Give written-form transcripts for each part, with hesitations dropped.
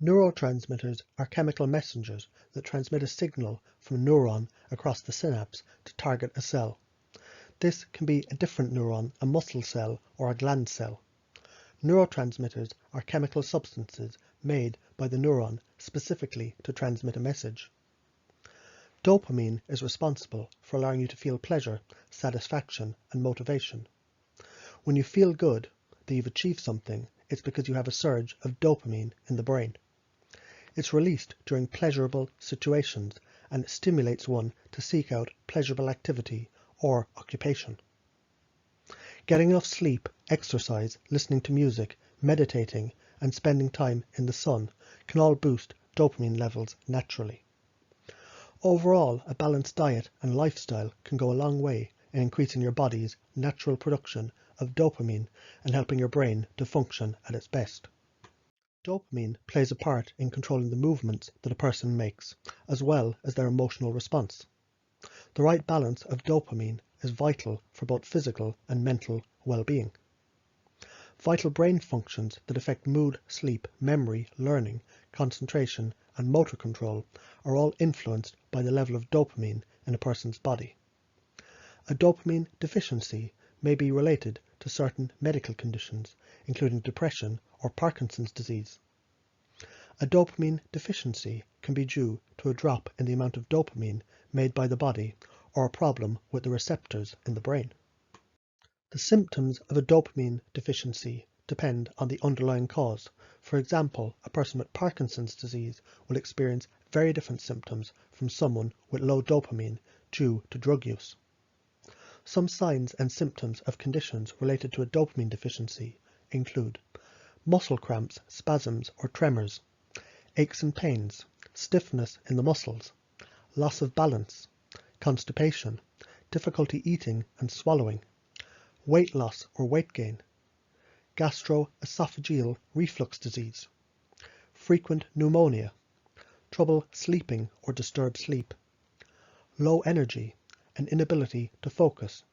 Neurotransmitters are chemical messengers that transmit a signal from a neuron across the synapse to target a cell. This can be a different neuron, a muscle cell, or a gland cell. Neurotransmitters are chemical substances made by the neuron specifically to transmit a message. Dopamine is responsible for allowing you to feel pleasure, satisfaction, and motivation. When you feel good that you've achieved something, it's because you have a surge of dopamine in the brain. It's released during pleasurable situations and it stimulates one to seek out pleasurable activity or occupation. Getting enough sleep, exercise, listening to music, meditating, and spending time in the sun can all boost dopamine levels naturally. Overall, a balanced diet and lifestyle can go a long way in increasing your body's natural production of dopamine and helping your brain to function at its best. Dopamine plays a part in controlling the movements that a person makes, as well as their emotional response. The right balance of dopamine is vital for both physical and mental well-being. Vital brain functions that affect mood, sleep, memory, learning, concentration, and motor control are all influenced by the level of dopamine in a person's body. A dopamine deficiency may be related to certain medical conditions, including depression or Parkinson's disease. A dopamine deficiency can be due to a drop in the amount of dopamine made by the body or a problem with the receptors in the brain. The symptoms of a dopamine deficiency depend on the underlying cause. For example, a person with Parkinson's disease will experience very different symptoms from someone with low dopamine due to drug use. Some signs and symptoms of conditions related to a dopamine deficiency include muscle cramps, spasms or tremors, aches and pains, stiffness in the muscles, loss of balance, constipation, difficulty eating and swallowing, weight loss or weight gain, gastroesophageal reflux disease, frequent pneumonia, trouble sleeping or disturbed sleep, low energy, an inability to focus,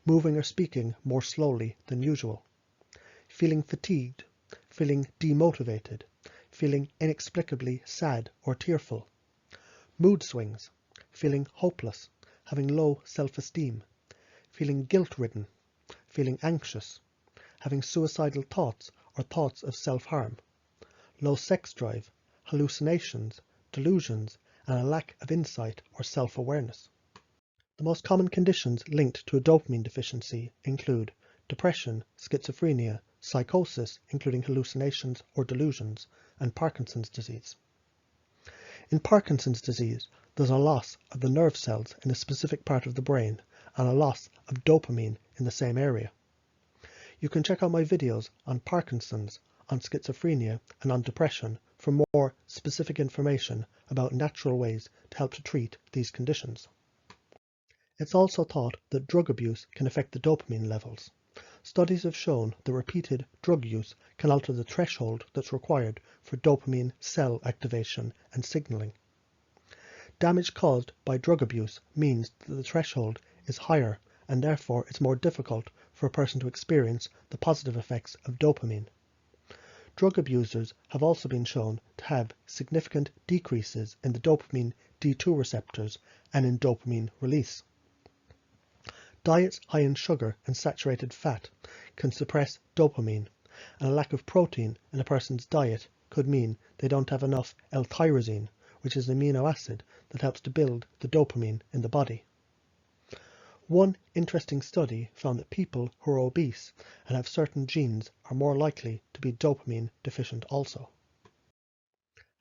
moving or speaking more slowly than usual, feeling fatigued, feeling demotivated, feeling inexplicably sad or tearful, mood swings, feeling hopeless, having low self-esteem, feeling guilt-ridden, feeling anxious, having suicidal thoughts or thoughts of self-harm, low sex drive, hallucinations, delusions, and a lack of insight or self-awareness. The most common conditions linked to a dopamine deficiency include depression, schizophrenia, psychosis, including hallucinations or delusions, and Parkinson's disease. In Parkinson's disease, there's a loss of the nerve cells in a specific part of the brain and a loss of dopamine in the same area. You can check out my videos on Parkinson's, on schizophrenia, and on depression for more specific information about natural ways to help to treat these conditions. It's also thought that drug abuse can affect the dopamine levels. Studies have shown that repeated drug use can alter the threshold that's required for dopamine cell activation and signaling. Damage caused by drug abuse means that the threshold is higher and therefore it's more difficult for a person to experience the positive effects of dopamine. Drug abusers have also been shown to have significant decreases in the dopamine D2 receptors and in dopamine release. Diets high in sugar and saturated fat can suppress dopamine, and a lack of protein in a person's diet could mean they don't have enough L-tyrosine, which is an amino acid that helps to build the dopamine in the body. One interesting study found that people who are obese and have certain genes are more likely to be dopamine deficient also.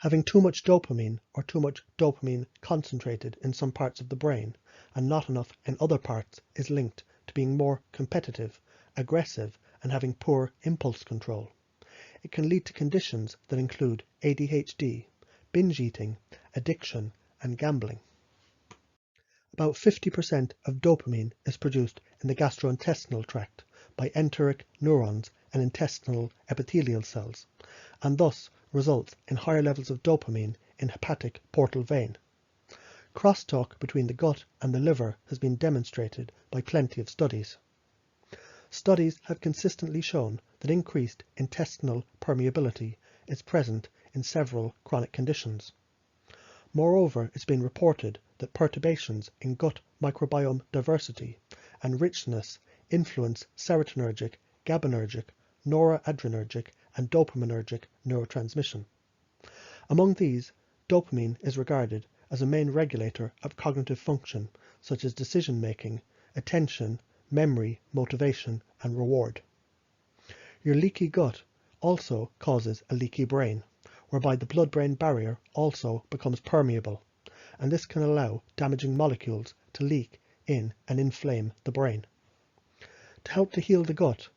Having too much dopamine or too much dopamine concentrated in some parts of the brain and not enough in other parts is linked to being more competitive, aggressive, and having poor impulse control. It can lead to conditions that include ADHD, binge eating, addiction, and gambling. About 50% of dopamine is produced in the gastrointestinal tract by enteric neurons and intestinal epithelial cells, and thus results in higher levels of dopamine in hepatic portal vein. Crosstalk between the gut and the liver has been demonstrated by plenty of studies. Studies have consistently shown that increased intestinal permeability is present in several chronic conditions. Moreover, it's been reported that perturbations in gut microbiome diversity and richness influence serotonergic, GABAergic, noradrenergic, and dopaminergic neurotransmission. Among these, dopamine is regarded as a main regulator of cognitive function such as decision-making, attention, memory, motivation, and reward. Your leaky gut also causes a leaky brain, whereby the blood-brain barrier also becomes permeable, and this can allow damaging molecules to leak in and inflame the brain. To help to heal the gut,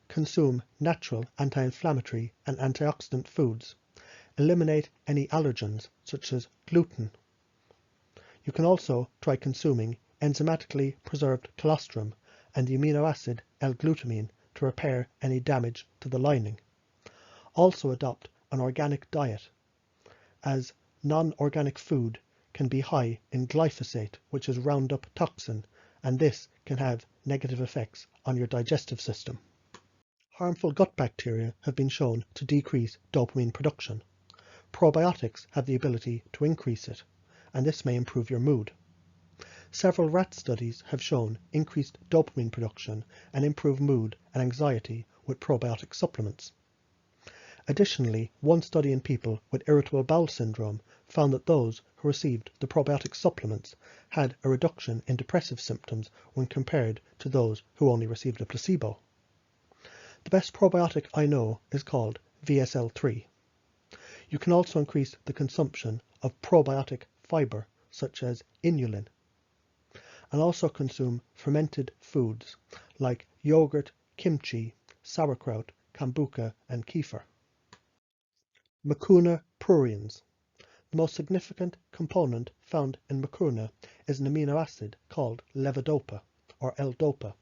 consume natural anti-inflammatory and antioxidant foods. Eliminate any allergens such as gluten. You can also try consuming enzymatically preserved colostrum and the amino acid L-glutamine to repair any damage to the lining. Also adopt an organic diet, as non-organic food can be high in glyphosate, which is Roundup toxin, and this can have negative effects on your digestive system. Harmful gut bacteria have been shown to decrease dopamine production. Probiotics have the ability to increase it, and this may improve your mood. Several rat studies have shown increased dopamine production and improved mood and anxiety with probiotic supplements. Additionally, one study in people with irritable bowel syndrome found that those who received the probiotic supplements had a reduction in depressive symptoms when compared to those who only received a placebo. The best probiotic I know is called VSL3. You can also increase the consumption of probiotic fiber such as inulin, and also consume fermented foods like yogurt, kimchi, sauerkraut, kombucha, and kefir. Mucuna pruriens. The most significant component found in mucuna is an amino acid called levodopa or L-dopa.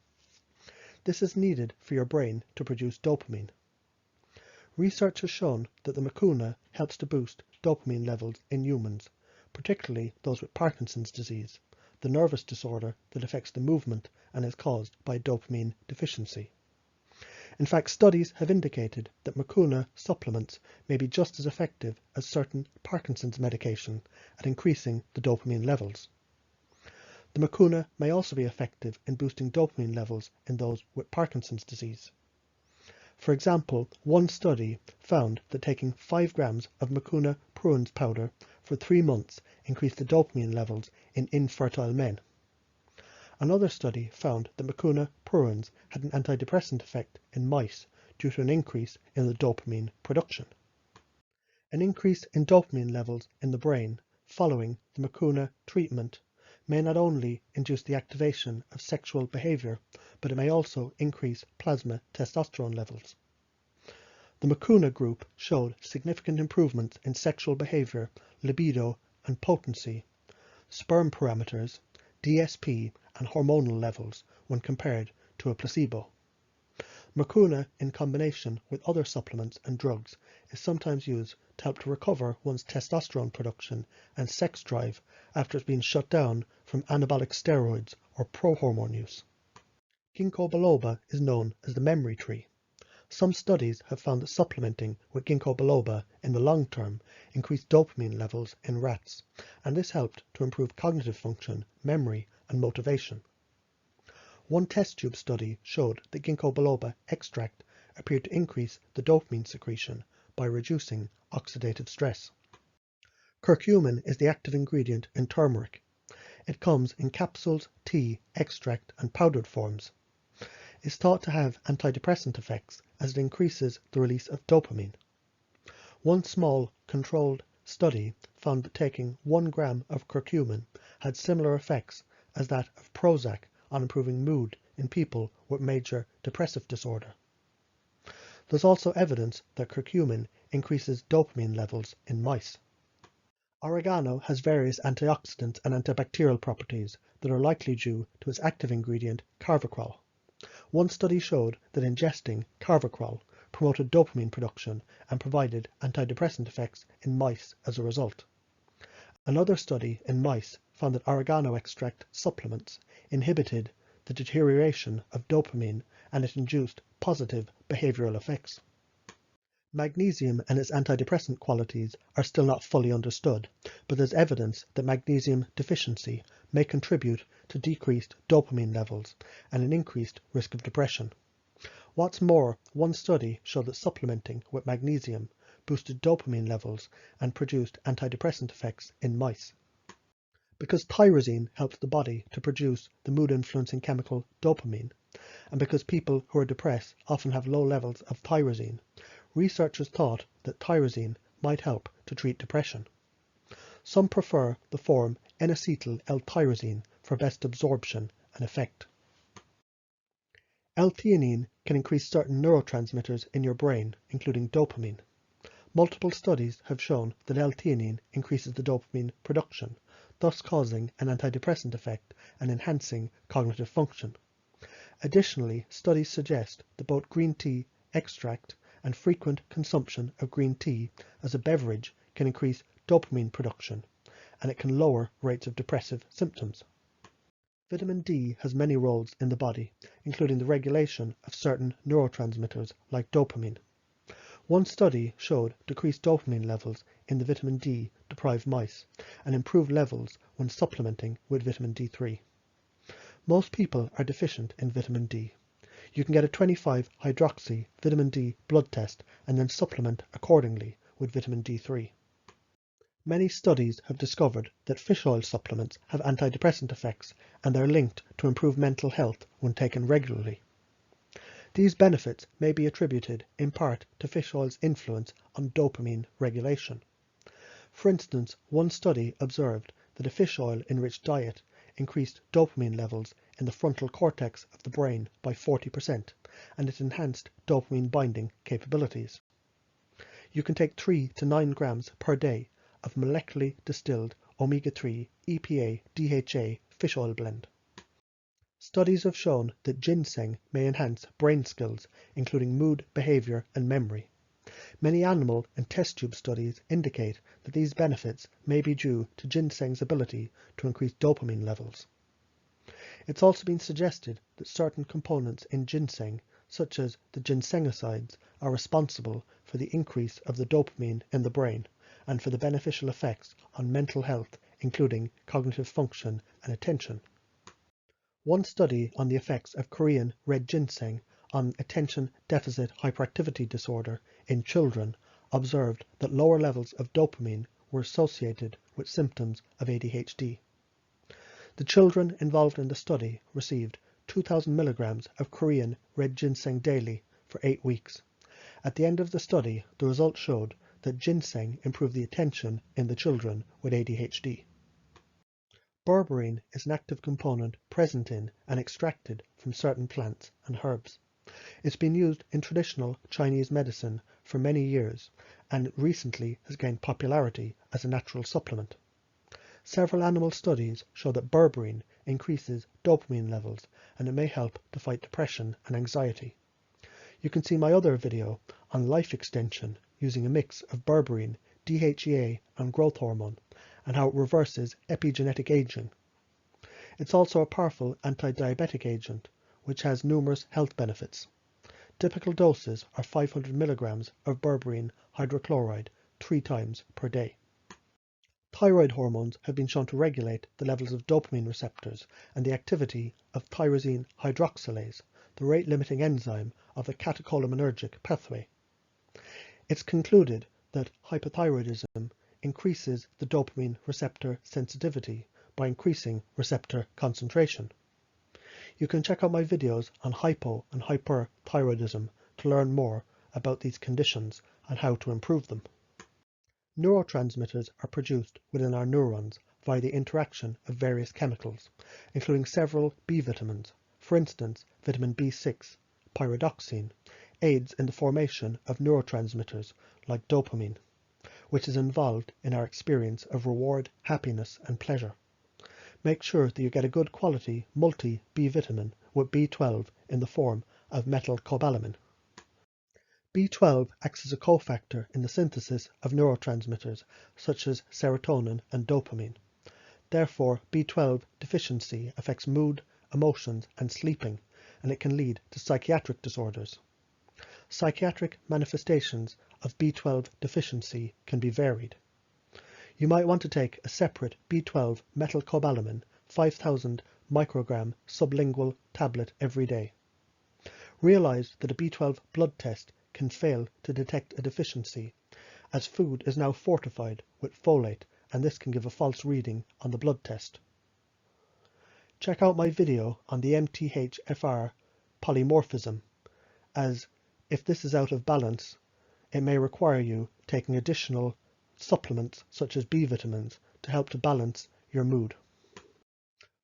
This is needed for your brain to produce dopamine. Research has shown that the mucuna helps to boost dopamine levels in humans, particularly those with Parkinson's disease, the nervous disorder that affects the movement and is caused by dopamine deficiency. In fact, studies have indicated that mucuna supplements may be just as effective as certain Parkinson's medication at increasing the dopamine levels. The mucuna may also be effective in boosting dopamine levels in those with Parkinson's disease. For example, one study found that taking 5 grams of mucuna pruriens powder for 3 months increased the dopamine levels in infertile men. Another study found that mucuna pruriens had an antidepressant effect in mice due to an increase in the dopamine production. An increase in dopamine levels in the brain following the mucuna treatment may not only induce the activation of sexual behavior, but it may also increase plasma testosterone levels. The mucuna group showed significant improvements in sexual behavior, libido and potency, sperm parameters, DSP and hormonal levels when compared to a placebo. Mucuna, in combination with other supplements and drugs, is sometimes used to help to recover one's testosterone production and sex drive after it's been shut down from anabolic steroids or prohormone use. Ginkgo biloba is known as the memory tree. Some studies have found that supplementing with ginkgo biloba in the long term increased dopamine levels in rats, and this helped to improve cognitive function, memory, and motivation. One test tube study showed that ginkgo biloba extract appeared to increase the dopamine secretion by reducing oxidative stress. Curcumin is the active ingredient in turmeric. It comes in capsules, tea, extract, and powdered forms. It is thought to have antidepressant effects as it increases the release of dopamine. One small, controlled study found that taking 1 gram of curcumin had similar effects as that of Prozac on improving mood in people with major depressive disorder. There's also evidence that curcumin increases dopamine levels in mice. Oregano has various antioxidant and antibacterial properties that are likely due to its active ingredient carvacrol. One study showed that ingesting carvacrol promoted dopamine production and provided antidepressant effects in mice as a result. Another study in mice found that oregano extract supplements inhibited the deterioration of dopamine and it induced positive behavioral effects. Magnesium and its antidepressant qualities are still not fully understood, but there's evidence that magnesium deficiency may contribute to decreased dopamine levels and an increased risk of depression. What's more, one study showed that supplementing with magnesium boosted dopamine levels and produced antidepressant effects in mice. Because tyrosine helps the body to produce the mood-influencing chemical dopamine, and because people who are depressed often have low levels of tyrosine, researchers thought that tyrosine might help to treat depression. Some prefer the form N-acetyl L-tyrosine for best absorption and effect. L-theanine can increase certain neurotransmitters in your brain, including dopamine. Multiple studies have shown that L-theanine increases the dopamine production, thus causing an antidepressant effect and enhancing cognitive function. Additionally, studies suggest that both green tea extract and frequent consumption of green tea as a beverage can increase dopamine production, and it can lower rates of depressive symptoms. Vitamin D has many roles in the body, including the regulation of certain neurotransmitters like dopamine. One study showed decreased dopamine levels in the vitamin D deprived mice and improved levels when supplementing with vitamin D3. Most people are deficient in vitamin D. You can get a 25-hydroxy vitamin D blood test and then supplement accordingly with vitamin D3. Many studies have discovered that fish oil supplements have antidepressant effects and they're linked to improved mental health when taken regularly. These benefits may be attributed in part to fish oil's influence on dopamine regulation. For instance, one study observed that a fish oil-enriched diet increased dopamine levels in the frontal cortex of the brain by 40%, and it enhanced dopamine binding capabilities. You can take 3 to 9 grams per day of molecularly distilled omega-3 EPA-DHA fish oil blend. Studies have shown that ginseng may enhance brain skills, including mood, behavior, and memory. Many animal and test tube studies indicate that these benefits may be due to ginseng's ability to increase dopamine levels. It's also been suggested that certain components in ginseng, such as the ginsengicides, are responsible for the increase of the dopamine in the brain and for the beneficial effects on mental health, including cognitive function and attention. One study on the effects of Korean red ginseng on attention deficit hyperactivity disorder in children observed that lower levels of dopamine were associated with symptoms of ADHD. The children involved in the study received 2,000 milligrams of Korean red ginseng daily for 8 weeks. At the end of the study, the results showed that ginseng improved the attention in the children with ADHD. Berberine is an active component present in and extracted from certain plants and herbs. It's been used in traditional Chinese medicine for many years and recently has gained popularity as a natural supplement. Several animal studies show that berberine increases dopamine levels and it may help to fight depression and anxiety. You can see my other video on life extension using a mix of berberine, DHEA and growth hormone and how it reverses epigenetic aging. It's also a powerful anti-diabetic agent which has numerous health benefits. Typical doses are 500 milligrams of berberine hydrochloride 3 times per day. Thyroid hormones have been shown to regulate the levels of dopamine receptors and the activity of tyrosine hydroxylase, the rate-limiting enzyme of the catecholaminergic pathway. It's concluded that hypothyroidism increases the dopamine receptor sensitivity by increasing receptor concentration. You can check out my videos on hypo and hyperthyroidism to learn more about these conditions and how to improve them. Neurotransmitters are produced within our neurons via the interaction of various chemicals, including several B vitamins. For instance, vitamin B6, pyridoxine, aids in the formation of neurotransmitters like dopamine, which is involved in our experience of reward, happiness, and pleasure. Make sure that you get a good quality multi-B vitamin with B12 in the form of methylcobalamin. B12 acts as a cofactor in the synthesis of neurotransmitters such as serotonin and dopamine. Therefore, B12 deficiency affects mood, emotions, and sleeping, and it can lead to psychiatric disorders. Psychiatric manifestations of B12 deficiency can be varied. You might want to take a separate B12 methylcobalamin 5000 microgram sublingual tablet every day. Realize that a B12 blood test can fail to detect a deficiency, as food is now fortified with folate, and this can give a false reading on the blood test. Check out my video on the MTHFR polymorphism, as if this is out of balance, it may require you taking additional supplements such as B vitamins to help to balance your mood.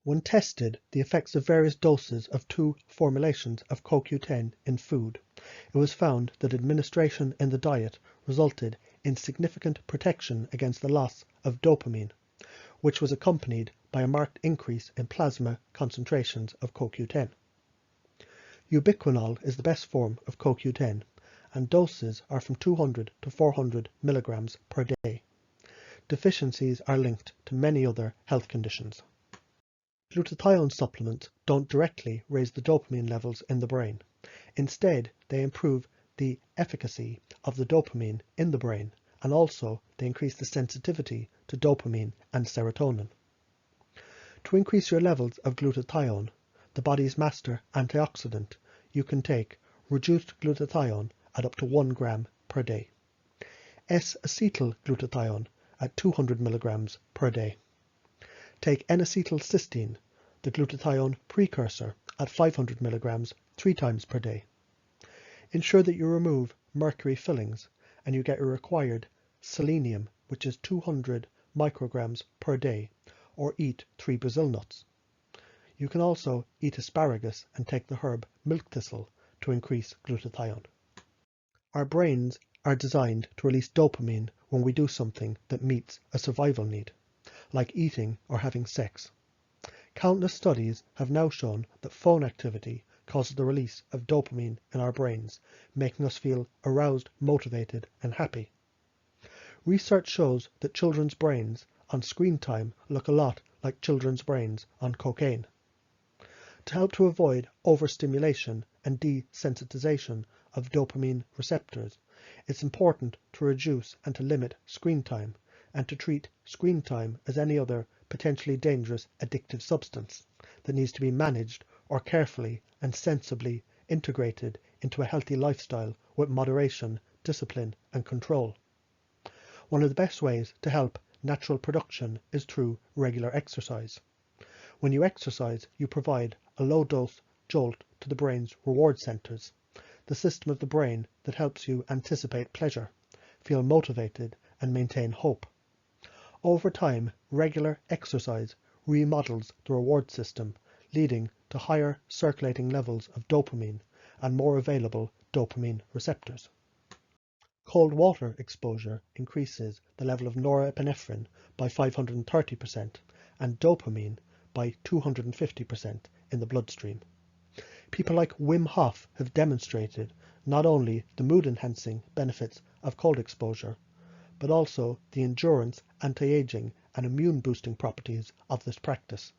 When tested the effects of various doses of 2 formulations of CoQ10 in food, it was found that administration in the diet resulted in significant protection against the loss of dopamine, which was accompanied by a marked increase in plasma concentrations of CoQ10. Ubiquinol is the best form of CoQ10, and doses are from 200 to 400 milligrams per day. Deficiencies are linked to many other health conditions. Glutathione supplements don't directly raise the dopamine levels in the brain. Instead, they improve the efficacy of the dopamine in the brain, and also they increase the sensitivity to dopamine and serotonin. To increase your levels of glutathione, the body's master antioxidant, you can take reduced glutathione at up to 1 gram per day, S-acetylglutathione at 200 milligrams per day. Take N-acetylcysteine, the glutathione precursor, at 500 milligrams 3 times per day. Ensure that you remove mercury fillings and you get your required selenium, which is 200 micrograms per day, or eat 3 Brazil nuts. You can also eat asparagus and take the herb milk thistle to increase glutathione. Our brains are designed to release dopamine when we do something that meets a survival need, like eating or having sex. Countless studies have now shown that phone activity causes the release of dopamine in our brains, making us feel aroused, motivated, and happy. Research shows that children's brains on screen time look a lot like children's brains on cocaine. To help to avoid overstimulation and desensitization of dopamine receptors, it's important to reduce and to limit screen time, and to treat screen time as any other potentially dangerous addictive substance that needs to be managed or carefully and sensibly integrated into a healthy lifestyle with moderation, discipline, and control. One of the best ways to help natural production is through regular exercise. When you exercise, you provide a low-dose jolt to the brain's reward centers, the system of the brain that helps you anticipate pleasure, feel motivated, and maintain hope. Over time, regular exercise remodels the reward system, leading to higher circulating levels of dopamine and more available dopamine receptors. Cold water exposure increases the level of norepinephrine by 530% and dopamine by 250% in the bloodstream. People like Wim Hof have demonstrated not only the mood-enhancing benefits of cold exposure, but also the endurance, anti-aging, and immune-boosting properties of this practice.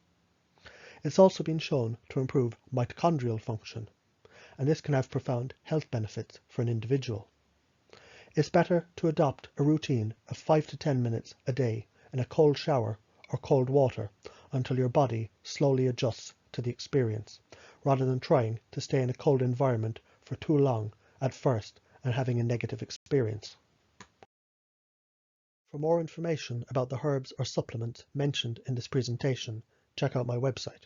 It's also been shown to improve mitochondrial function, and this can have profound health benefits for an individual. It's better to adopt a routine of 5 to 10 minutes a day in a cold shower or cold water until your body slowly adjusts to the experience, rather than trying to stay in a cold environment for too long at first and having a negative experience. For more information about the herbs or supplements mentioned in this presentation, check out my website.